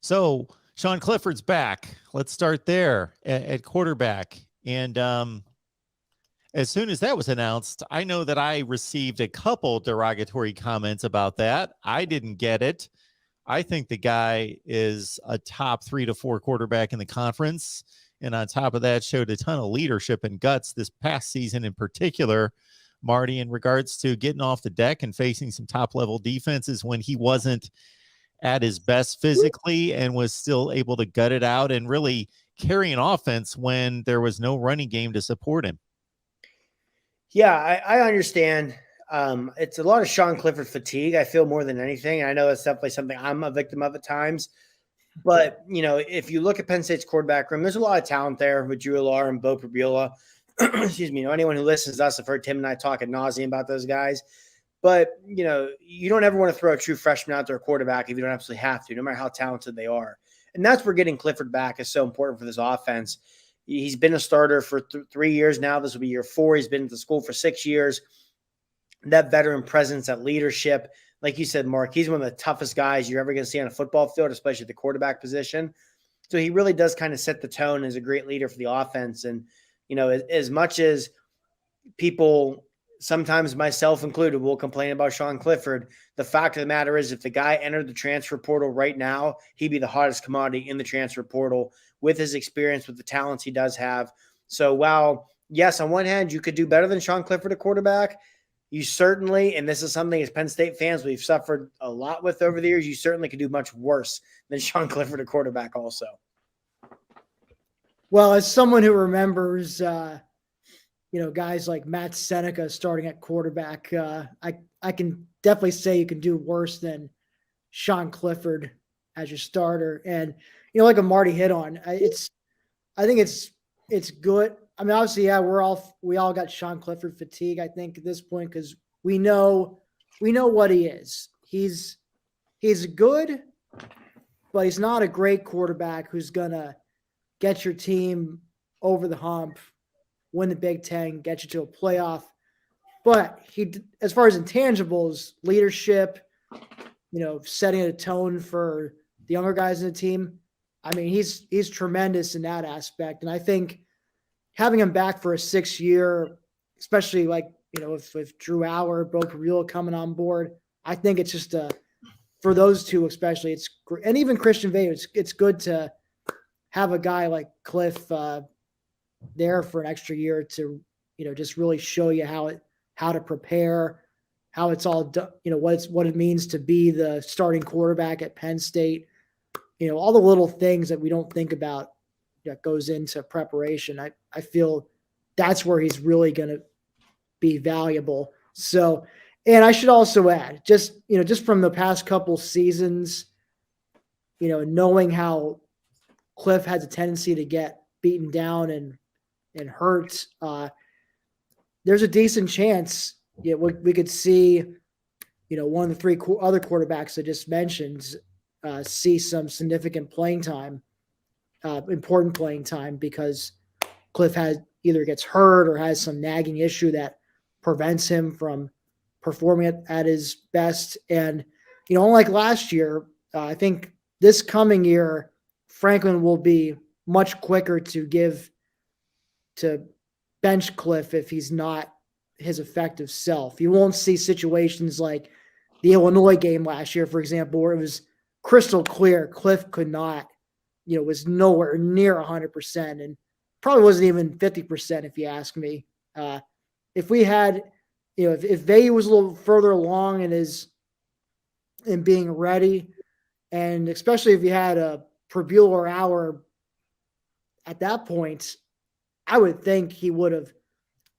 So Sean Clifford's back. Let's start there at quarterback. And as soon as that was announced, I know that I received a couple derogatory comments about that. I didn't get it. I think the guy is a top 3 to 4 quarterback in the conference. And on top of that, showed a ton of leadership and guts this past season in particular, Marty, in regards to getting off the deck and facing some top level defenses when he wasn't at his best physically and was still able to gut it out and really carry an offense when there was no running game to support him. Yeah, I understand. It's a lot of Sean Clifford fatigue, I feel, more than anything. I know it's definitely something I'm a victim of at times. But, if you look at Penn State's quarterback room, there's a lot of talent there with Drew Lar and Bo Prabula. Excuse me. Anyone who listens to us have heard Tim and I talk ad nauseum about those guys. But, you don't ever want to throw a true freshman out there, a quarterback, if you don't absolutely have to, no matter how talented they are. And that's where getting Clifford back is so important for this offense. He's been a starter for 3 years now. This will be year 4. He's been at the school for 6 years. That veteran presence, that leadership, like you said, Mark, he's one of the toughest guys you're ever going to see on a football field, especially at the quarterback position. So he really does kind of set the tone as a great leader for the offense. And, as much as people, sometimes myself included, will complain about Sean Clifford, the fact of the matter is if the guy entered the transfer portal right now, he'd be the hottest commodity in the transfer portal with his experience, with the talents he does have. So while, yes, on one hand, you could do better than Sean Clifford at quarterback, you certainly, and this is something as Penn State fans we've suffered a lot with over the years, you certainly could do much worse than Sean Clifford at quarterback also. Well, as someone who remembers, guys like Matt Seneca starting at quarterback, I can definitely say you can do worse than Sean Clifford as your starter. And, like a Marty hit on, I think it's good. I mean, obviously, yeah, we all got Sean Clifford fatigue, I think, at this point, because we know what he is. He's good, but he's not a great quarterback who's gonna get your team over the hump, win the Big Ten, get you to a playoff. But he, as far as intangibles, leadership, setting a tone for the younger guys in the team, I mean, he's tremendous in that aspect. And I think having him back for a 6th year, especially with Drew Auer, Bo Prabula coming on board, I think it's just for those two especially, and even Christian Vay, it's good to have a guy like Cliff there for an extra year to just really show you how to prepare, how it's all done, what it means to be the starting quarterback at Penn State, all the little things that we don't think about that goes into preparation. I feel that's where he's really going to be valuable. So, and I should also add, just from the past couple seasons, knowing how Cliff has a tendency to get beaten down and hurt, there's a decent chance we could see, one of the 3 other quarterbacks I just mentioned see some significant playing time, important playing time, because Cliff either gets hurt or has some nagging issue that prevents him from performing at his best. And, unlike last year, I think this coming year, Franklin will be much quicker to bench Cliff if he's not his effective self. You won't see situations like the Illinois game last year, for example, where it was crystal clear Cliff could not, was nowhere near 100%, and probably wasn't even 50% if you ask me. If we had, if Vay was a little further along in being ready, and especially if you had a Prabula or Auer at that point, I would think he would have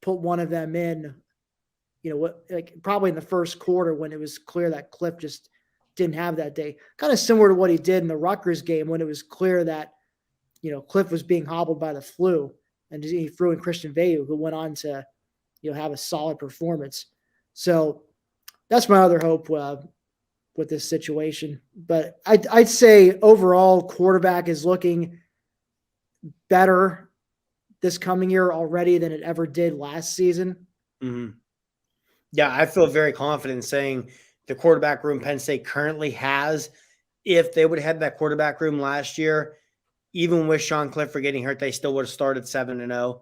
put one of them in, probably in the first quarter when it was clear that Cliff just didn't have that day. Kind of similar to what he did in the Rutgers game when it was clear that, Cliff was being hobbled by the flu, and he threw in Christian Vay, who went on to, have a solid performance. So that's my other hope with this situation. But I'd say overall quarterback is looking better this coming year already than it ever did last season. Mm-hmm. Yeah, I feel very confident in saying the quarterback room Penn State currently has if they would have had that quarterback room last year, even with Sean Clifford getting hurt, they still would have started 7-0.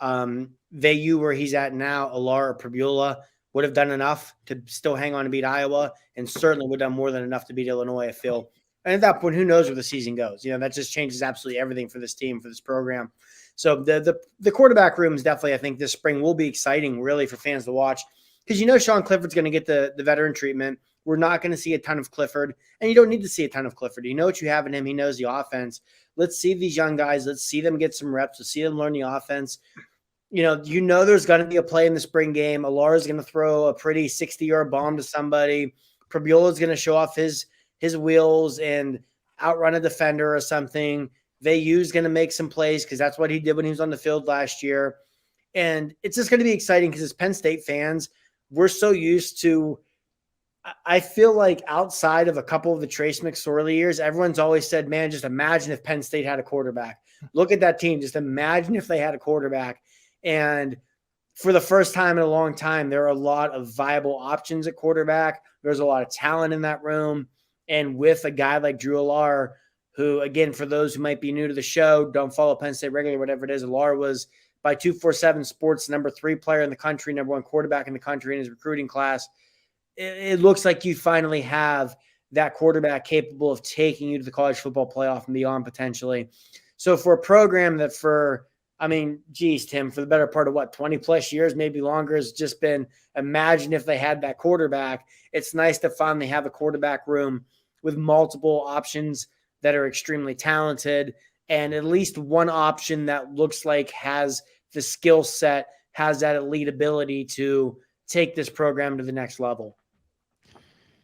Vayu, where he's at now, Alar or Prabula, would have done enough to still hang on to beat Iowa, and certainly would have done more than enough to beat Illinois, I feel. And at that point, who knows where the season goes? That just changes absolutely everything for this team, for this program. So the quarterback room is definitely, I think, this spring will be exciting, really, for fans to watch, because Sean Clifford's going to get the veteran treatment. We're not going to see a ton of Clifford, and you don't need to see a ton of Clifford. You know what you have in him. He knows the offense. Let's see these young guys. Let's see them get some reps. Let's see them learn the offense. There's going to be a play in the spring game. Alar is going to throw a pretty 60-yard bomb to somebody. Prabula is going to show off his wheels and outrun a defender or something. Vayu is going to make some plays because that's what he did when he was on the field last year. And it's just going to be exciting because as Penn State fans, we're so used to – I feel like outside of a couple of the Trace McSorley years, everyone's always said, man, just imagine if Penn State had a quarterback. Look at that team. Just imagine if they had a quarterback. And for the first time in a long time, there are a lot of viable options at quarterback. There's a lot of talent in that room. And with a guy like Drew Alar, who, again, for those who might be new to the show, don't follow Penn State regularly, whatever it is, Alar was by 247 Sports number 3 player in the country, number 1 quarterback in the country in his recruiting class. It looks like you finally have that quarterback capable of taking you to the college football playoff and beyond potentially. So for a program that Tim, for the better part of 20 plus years, maybe longer, has just been, imagine if they had that quarterback. It's nice to finally have a quarterback room with multiple options that are extremely talented and at least one option that looks like has the skill set, has that elite ability to take this program to the next level.